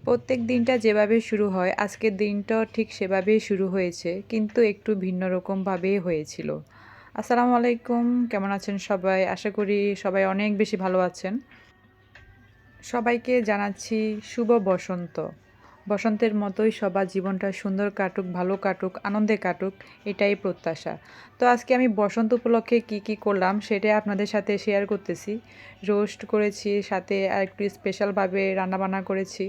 প্রত্যেক দিনটা যেভাবে শুরু হয় আজকের দিনটাও ঠিক সেভাবেই শুরু হয়েছে, কিন্তু একটু ভিন্ন রকমভাবেই হয়েছিল। আসসালামু আলাইকুম, কেমন আছেন সবাই? আশা করি সবাই অনেক বেশি ভালো আছেন। সবাইকে জানাচ্ছি শুভ বসন্ত। বসন্তের মতোই সবার জীবনটা সুন্দর কাটুক, ভালো কাটুক, আনন্দে কাটুক, এটাই প্রত্যাশা। তো আজকে আমি বসন্ত উপলক্ষে কি করলাম সেটাই আপনাদের সাথে শেয়ার করতেছি। রোস্ট করেছি, সাথে আরেকটু স্পেশালভাবে রান্নাবান্না করেছি।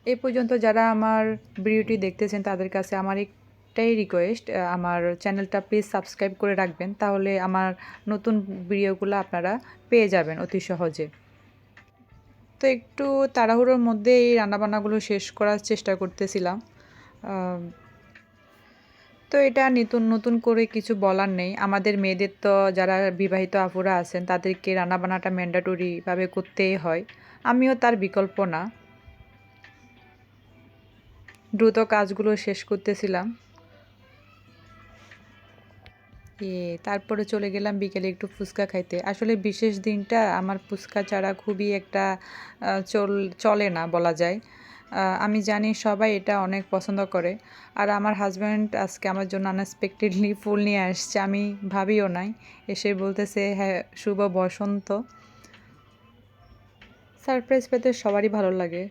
এ পর্যন্ত যারা আমার ভিডিওটি দেখতেছেন তাদের কাছে আমার একটাই রিকোয়েস্ট, আমার চ্যানেলটা প্লিজ সাবস্ক্রাইব করে রাখবেন, তাহলে আমার নতুন ভিডিওগুলো আপনারা পেয়ে যাবেন অতি সহজে। তো একটু তাড়াহুড়োর মধ্যে এই রান্নাবান্নাগুলো শেষ করার চেষ্টা করতেছিলাম। তো এটা নতুন নতুন করে কিছু বলার নেই, আমাদের মেয়েদের তো যারা বিবাহিত আপুরা আছেন তাদেরকে রান্নাবান্নাটা ম্যান্ডেটরিভাবে করতেই হয়। আমিও তার বিকল্প না। দ্রুত কাজগুলো শেষ করতেছিলাম। তারপরে চলে গেলাম বিকেলে একটু ফুচকা খাইতে। আসলে বিশেষ দিনটা আমার ফুচকা ছাড়া খুবই একটা চলে না বলা যায়। আমি জানি সবাই এটা অনেক পছন্দ করে। আর আমার হাসব্যান্ড আজকে আমার জন্য আনএক্সপেক্টেডলি ফুল নিয়ে আসছে। আমি ভাবিও নাই। এসে বলতেছে, হ্যাঁ, শুভ বসন্ত। সারপ্রাইজ পেতে সবারই ভালো লাগে।